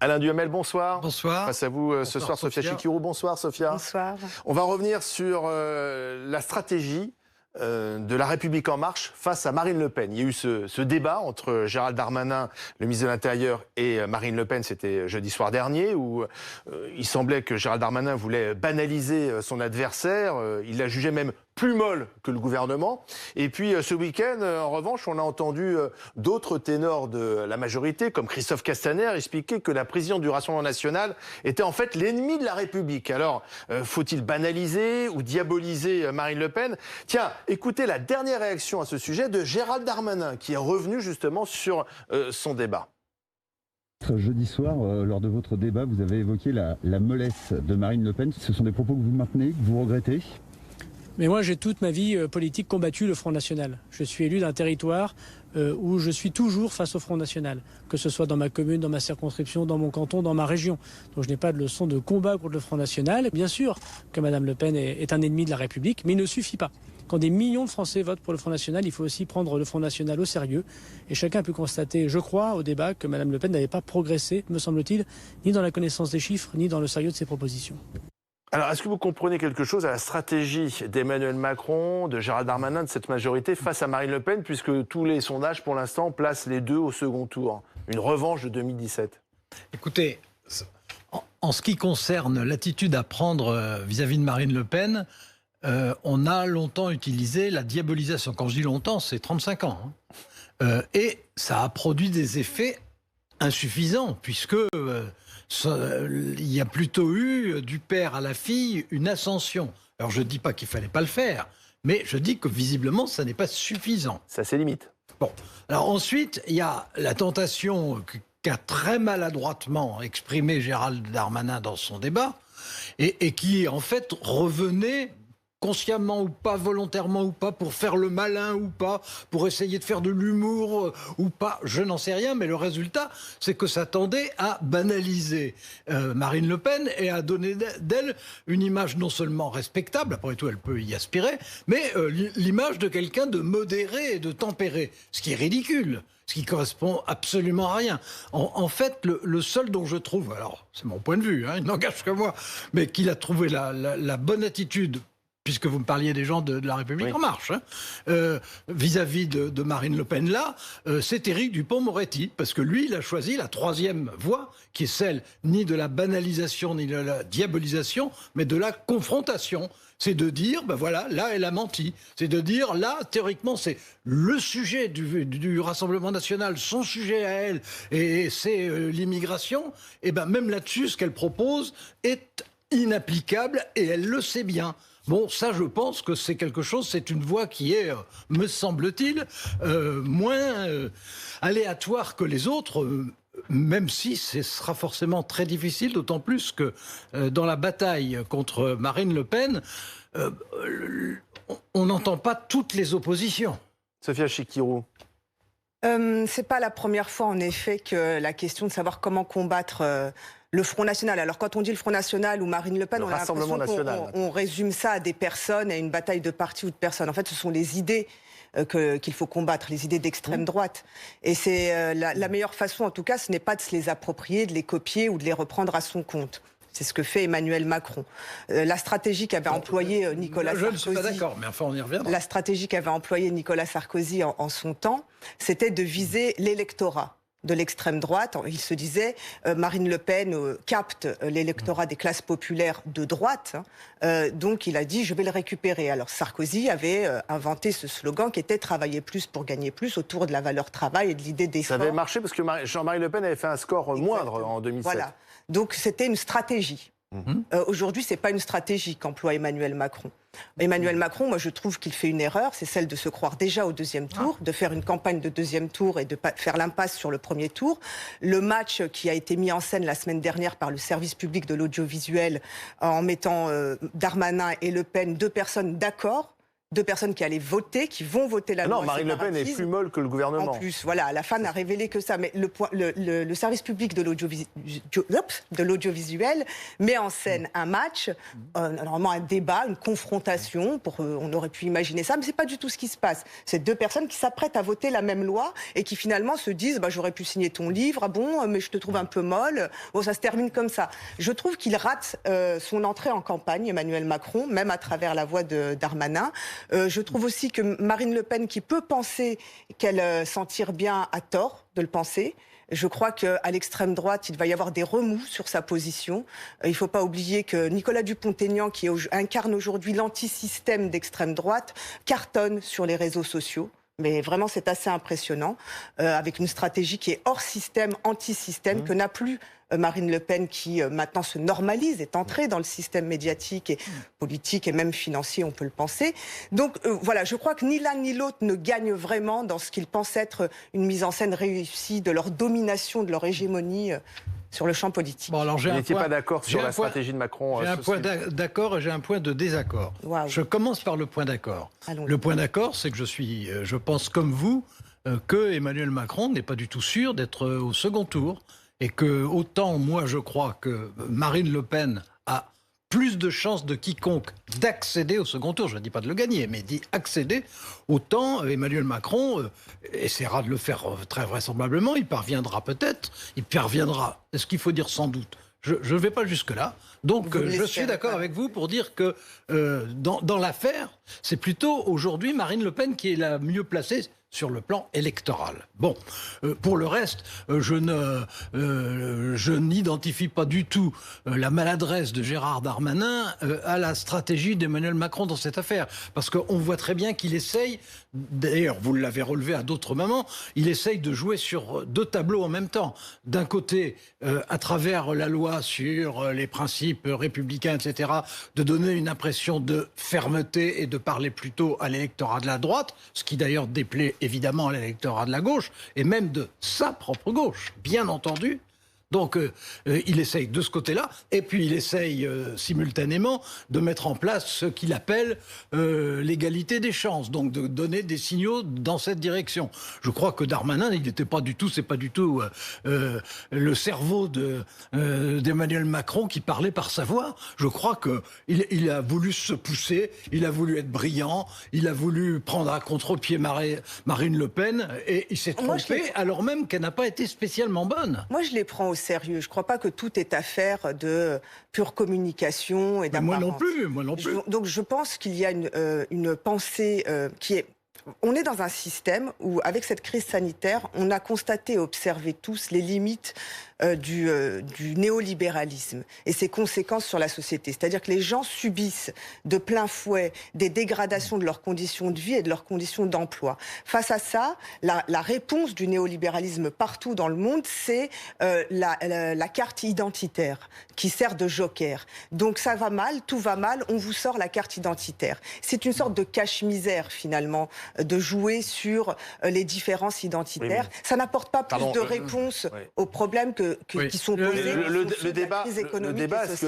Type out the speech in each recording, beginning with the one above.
Alain Duhamel, bonsoir. Bonsoir. Face à vous ce soir, Sophia Chikirou. Bonsoir, Sophia. Bonsoir. On va revenir sur la stratégie de La République En Marche face à Marine Le Pen. Il y a eu ce débat entre Gérald Darmanin, le ministre de l'Intérieur, et Marine Le Pen, c'était jeudi soir dernier, où il semblait que Gérald Darmanin voulait banaliser son adversaire. Il la jugeait même plus molle que le gouvernement. Et puis ce week-end, en revanche, on a entendu d'autres ténors de la majorité, comme Christophe Castaner, expliquer que la présidente du Rassemblement national était en fait l'ennemi de la République. Alors, faut-il banaliser ou diaboliser Marine Le Pen? Tiens, écoutez la dernière réaction à ce sujet de Gérald Darmanin, qui est revenu justement sur son débat. Jeudi soir, lors de votre débat, vous avez évoqué la mollesse de Marine Le Pen. Ce sont des propos que vous maintenez, que vous regrettez? Mais moi, j'ai toute ma vie politique combattu le Front National. Je suis élu d'un territoire où je suis toujours face au Front National, que ce soit dans ma commune, dans ma circonscription, dans mon canton, dans ma région. Donc je n'ai pas de leçon de combat contre le Front National. Bien sûr que Mme Le Pen est un ennemi de la République, mais il ne suffit pas. Quand des millions de Français votent pour le Front National, il faut aussi prendre le Front National au sérieux. Et chacun a pu constater, je crois, au débat, que Mme Le Pen n'avait pas progressé, me semble-t-il, ni dans la connaissance des chiffres, ni dans le sérieux de ses propositions. Alors, est-ce que vous comprenez quelque chose à la stratégie d'Emmanuel Macron, de Gérald Darmanin, de cette majorité face à Marine Le Pen, puisque tous les sondages, pour l'instant, placent les deux au second tour? Une revanche de 2017. Écoutez, en ce qui concerne l'attitude à prendre vis-à-vis de Marine Le Pen, on a longtemps utilisé la diabolisation. Quand je dis longtemps, c'est 35 ans. Et ça a produit des effets insuffisants, puisque il y a plutôt eu, du père à la fille, une ascension. Alors je ne dis pas qu'il ne fallait pas le faire, mais je dis que visiblement, ça n'est pas suffisant. Ça, c'est limite. Bon. Alors ensuite, il y a la tentation qu'a très maladroitement exprimé Gérald Darmanin dans son débat, et qui, en fait, revenait consciemment ou pas, volontairement ou pas, pour faire le malin ou pas, pour essayer de faire de l'humour ou pas, je n'en sais rien, mais le résultat, c'est que ça tendait à banaliser Marine Le Pen et à donner d'elle une image non seulement respectable, après tout elle peut y aspirer, mais l'image de quelqu'un de modéré et de tempéré, ce qui est ridicule. Ce qui correspond absolument à rien. En fait, le seul dont je trouve, alors c'est mon point de vue, il n'engage que moi, mais qu'il a trouvé la bonne attitude, puisque vous me parliez des gens de La République En Marche, vis-à-vis de Marine Le Pen là, c'est Éric Dupond-Moretti, parce que lui, il a choisi la troisième voie, qui est celle ni de la banalisation, ni de la diabolisation, mais de la confrontation. C'est de dire, ben voilà, là, elle a menti. C'est de dire, là, théoriquement, c'est le sujet du Rassemblement national, son sujet à elle, et c'est l'immigration. Et ben même là-dessus, ce qu'elle propose est inapplicable, et elle le sait bien. Bon, ça, je pense que c'est quelque chose, c'est une voie qui est, me semble-t-il, moins aléatoire que les autres, même si ce sera forcément très difficile, d'autant plus que dans la bataille contre Marine Le Pen, on n'entend pas toutes les oppositions. Sophia Chikirou. C'est pas la première fois, en effet, que la question de savoir comment combattre le Front National. Alors, quand on dit le Front National ou Marine Le Pen, on a l'impression qu'on résume ça à des personnes, à une bataille de partis ou de personnes. En fait, ce sont les idées qu'il faut combattre, les idées d'extrême droite. Et c'est la meilleure façon, en tout cas, ce n'est pas de se les approprier, de les copier ou de les reprendre à son compte. C'est ce que fait Emmanuel Macron. La stratégie qu'avait employée Nicolas Sarkozy... Je ne suis pas d'accord, mais enfin on y reviendra. La stratégie qu'avait employée Nicolas Sarkozy en son temps, c'était de viser l'électorat de l'extrême droite. Il se disait, Marine Le Pen capte l'électorat des classes populaires de droite, donc il a dit, je vais le récupérer. Alors Sarkozy avait inventé ce slogan qui était « Travailler plus pour gagner plus » autour de la valeur travail et de l'idée d'effort. Ça avait marché parce que Jean-Marie Le Pen avait fait un score moindre en 2007. Voilà, donc c'était une stratégie. Aujourd'hui, ce n'est pas une stratégie qu'emploie Emmanuel Macron. Emmanuel Macron, moi je trouve qu'il fait une erreur, c'est celle de se croire déjà au deuxième tour, de faire une campagne de deuxième tour et de faire l'impasse sur le premier tour. Le match qui a été mis en scène la semaine dernière par le service public de l'audiovisuel en mettant Darmanin et Le Pen, deux personnes d'accord, 2 personnes qui allaient voter, qui vont voter la loi. Non, Marine Le Pen est plus molle que le gouvernement. En plus, voilà, à la fin n'a révélé que ça. Mais le service public de l'audiovisuel met en scène un match, normalement un débat, une confrontation. On aurait pu imaginer ça, mais c'est pas du tout ce qui se passe. C'est 2 personnes qui s'apprêtent à voter la même loi et qui finalement se disent j'aurais pu signer ton livre, ah bon, mais je te trouve un peu molle. Bon, ça se termine comme ça. Je trouve qu'il rate son entrée en campagne, Emmanuel Macron, même à travers la voix de Darmanin. Je trouve aussi que Marine Le Pen, qui peut penser qu'elle s'en tire bien, a tort de le penser. Je crois qu'à l'extrême droite, il va y avoir des remous sur sa position. Il ne faut pas oublier que Nicolas Dupont-Aignan, qui incarne aujourd'hui l'antisystème d'extrême droite, cartonne sur les réseaux sociaux. Mais vraiment, c'est assez impressionnant, avec une stratégie qui est hors système, anti-système, que n'a plus Marine Le Pen, qui maintenant se normalise, est entrée dans le système médiatique et politique et même financier, on peut le penser. Donc voilà, je crois que ni l'un ni l'autre ne gagne vraiment dans ce qu'ils pensent être une mise en scène réussie de leur domination, de leur hégémonie sur le champ politique. Bon, alors vous n'étiez pas d'accord sur la stratégie de Macron? J'ai un point d'accord et j'ai un point de désaccord. Wow. Je commence par le point d'accord. Le point d'accord, c'est que je pense comme vous, que Emmanuel Macron n'est pas du tout sûr d'être au second tour. Et que autant, moi, je crois que Marine Le Pen a plus de chances de quiconque d'accéder au second tour, je ne dis pas de le gagner, mais d'y accéder, autant Emmanuel Macron essaiera de le faire très vraisemblablement, il parviendra peut-être, est-ce qu'il faut dire sans doute? Je ne vais pas jusque-là. Donc, je suis d'accord avec vous pour dire que dans l'affaire, c'est plutôt aujourd'hui Marine Le Pen qui est la mieux placée sur le plan électoral. Bon, pour le reste, je n'identifie pas du tout la maladresse de Gérard Darmanin à la stratégie d'Emmanuel Macron dans cette affaire. Parce qu'on voit très bien qu'il essaye, d'ailleurs vous l'avez relevé à d'autres moments, il essaye de jouer sur 2 tableaux en même temps. D'un côté, à travers la loi sur les principes républicains, etc., de donner une impression de fermeté et de parler plutôt à l'électorat de la droite, ce qui d'ailleurs déplaît évidemment à l'électorat de la gauche, et même de sa propre gauche, bien entendu. Donc, il essaye de ce côté-là, et puis il essaye simultanément de mettre en place ce qu'il appelle l'égalité des chances, donc de donner des signaux dans cette direction. Je crois que Darmanin, il n'était pas du tout, c'est pas du tout le cerveau d'Emmanuel Macron qui parlait par sa voix. Je crois qu'il a voulu se pousser, il a voulu être brillant, il a voulu prendre à contre-pied Marine Le Pen, et il s'est trompé, alors même qu'elle n'a pas été spécialement bonne. Moi, je les prends au sérieux. Je ne crois pas que tout est affaire de pure communication et d'apparence. Moi non plus. Donc je pense qu'il y a une pensée qui est... On est dans un système où, avec cette crise sanitaire, on a constaté et observé tous les limites du néolibéralisme et ses conséquences sur la société. C'est-à-dire que les gens subissent de plein fouet des dégradations de leurs conditions de vie et de leurs conditions d'emploi. Face à ça, la réponse du néolibéralisme partout dans le monde, c'est la carte identitaire qui sert de joker. Donc ça va mal, tout va mal, on vous sort la carte identitaire. C'est une sorte de cache-misère, finalement, de jouer sur les différences identitaires. Oui, ça n'apporte pas plus de réponses aux problèmes qui sont posés. Le débat,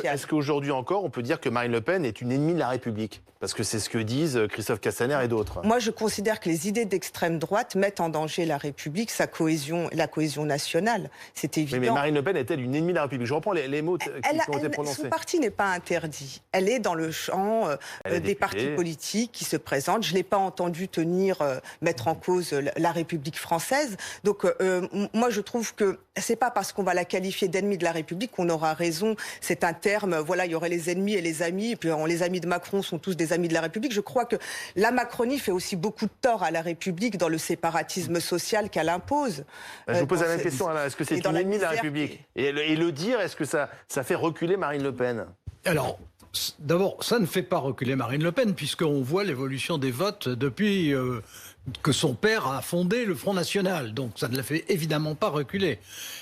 est-ce qu'aujourd'hui encore, on peut dire que Marine Le Pen est une ennemie de la République? Parce que c'est ce que disent Christophe Castaner et d'autres. Moi, je considère que les idées d'extrême droite mettent en danger la République, la cohésion nationale. C'est évident. Oui, mais Marine Le Pen est-elle une ennemie de la République? Je reprends les mots qui ont été prononcés. Son parti n'est pas interdit. Elle est dans le champ des partis politiques qui se présentent. Je ne l'ai pas entendu mettre en cause la République française. Donc, moi, je trouve que c'est pas parce qu'on va la qualifier d'ennemi de la République qu'on aura raison. C'est un terme, voilà, il y aurait les ennemis et les amis, et puis les amis de Macron sont tous des amis de la République. Je crois que la Macronie fait aussi beaucoup de tort à la République dans le séparatisme social qu'elle impose. Je vous pose la même question, Alain. Est-ce que c'est une ennemie de la République? Et le dire, est-ce que ça fait reculer Marine Le Pen? Alors, d'abord, ça ne fait pas reculer Marine Le Pen, puisqu'on voit l'évolution des votes depuis que son père a fondé le Front National. Donc ça ne la fait évidemment pas reculer.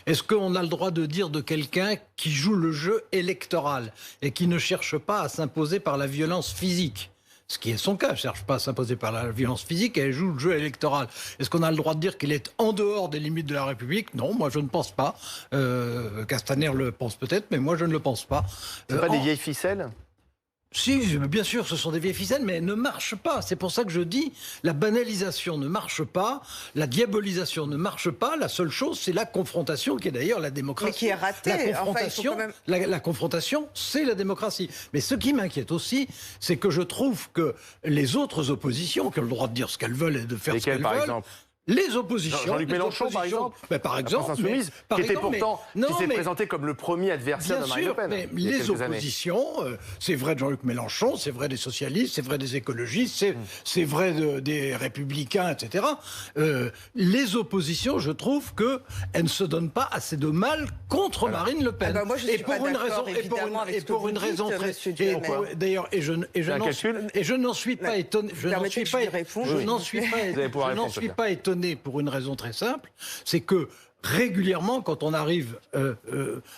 Est-ce qu'on a le droit de dire de quelqu'un qui joue le jeu électoral et qui ne cherche pas à s'imposer par la violence physique? Ce qui est son cas, elle ne cherche pas à s'imposer par la violence physique, et elle joue le jeu électoral. Est-ce qu'on a le droit de dire qu'il est en dehors des limites de la République? Non, moi je ne pense pas. Castaner le pense peut-être, mais moi je ne le pense pas. C'est pas des vieilles ficelles? Si, bien sûr, ce sont des vieilles ficelles, mais elles ne marchent pas. C'est pour ça que je dis, la banalisation ne marche pas, la diabolisation ne marche pas. La seule chose, c'est la confrontation, qui est d'ailleurs la démocratie. Mais qui est ratée. La confrontation, c'est la démocratie. Mais ce qui m'inquiète aussi, c'est que je trouve que les autres oppositions, qui ont le droit de dire ce qu'elles veulent et de faire ce qu'elles veulent... Exemple les oppositions. Jean-Luc Mélenchon, par exemple. Par exemple. Insoumise, qui était pourtant, qui s'est présenté comme le premier adversaire de Marine Le Pen. Mais les oppositions, c'est vrai de Jean-Luc Mélenchon, c'est vrai des socialistes, c'est vrai des écologistes, c'est vrai des républicains, etc. Les oppositions, je trouve qu'elles ne se donnent pas assez de mal contre Marine Le Pen. Moi, je suis pas d'accord, évidemment, avec ce que vous dites, d'ailleurs, et je n'en suis pas étonné. Je n'en suis pas étonné pour une raison très simple, c'est que régulièrement, quand on arrive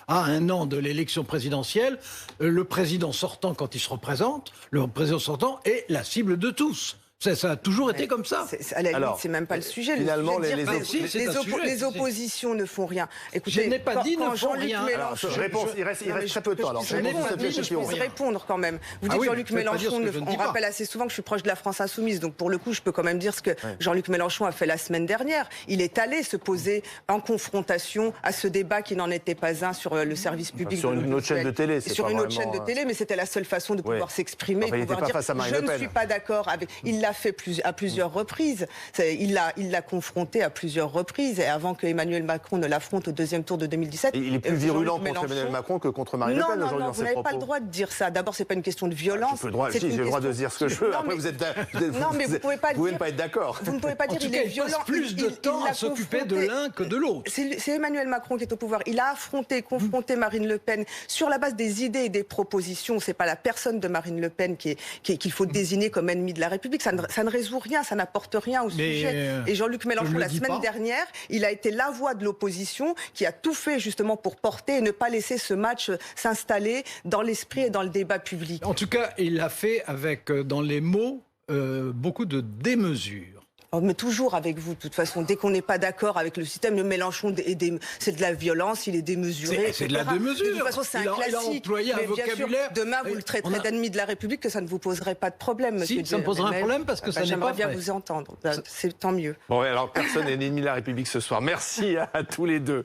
à un an de l'élection présidentielle, le président sortant, quand il se représente, le président sortant est la cible de tous. Ça a toujours été comme ça. À la limite, c'est même pas le sujet. Finalement, les oppositions ne font rien. Écoutez, je n'ai pas dit ne font rien. Il reste très peu de temps. Je vais répondre quand même. Vous dites Jean-Luc Mélenchon, on rappelle assez souvent que je suis proche de la France Insoumise, donc pour le coup, je peux quand même dire ce que Jean-Luc Mélenchon a fait la semaine dernière. Il est allé se poser en confrontation à ce débat qui n'en était pas un sur le service public. Sur une autre chaîne de télé. Sur une autre chaîne de télé, mais c'était la seule façon de pouvoir s'exprimer, de pouvoir dire je ne suis pas d'accord avec... Il l'a fait à plusieurs reprises. Il l'a confronté à plusieurs reprises. Et avant que Emmanuel Macron ne l'affronte au deuxième tour de 2017... Il est plus virulent contre Emmanuel Macron que contre Marine Le Pen aujourd'hui dans ses propos. Vous n'avez pas le droit de dire ça. D'abord, c'est pas une question de violence. J'ai le droit de dire ce que je veux. Après, vous ne pouvez pas être d'accord. Vous ne pouvez pas dire qu'il est violent. Il passe plus de temps à s'occuper de l'un que de l'autre. C'est Emmanuel Macron qui est au pouvoir. Il a confronté Marine Le Pen sur la base des idées et des propositions. C'est pas la personne de Marine Le Pen qu'il faut désigner comme ennemi de la République. Ça ne résout rien, ça n'apporte rien au sujet. Et Jean-Luc Mélenchon, la semaine dernière, il a été la voix de l'opposition qui a tout fait justement pour porter et ne pas laisser ce match s'installer dans l'esprit et dans le débat public. En tout cas, il l'a fait avec, dans les mots, beaucoup de démesure. Mais toujours avec vous, de toute façon. Dès qu'on n'est pas d'accord avec le système, le Mélenchon, c'est de la violence, il est démesuré. C'est de la démesure. De toute façon, c'est un classique. Il a employé un vocabulaire. Sûr, demain, vous le traiterez d'ennemi de la République, que ça ne vous poserait pas de problème, monsieur. Si, ça me poserait un problème parce que ça n'est pas vrai. J'aimerais bien vous entendre. C'est tant mieux. Bon, alors personne n'est ennemi de la République ce soir. Merci à tous les deux.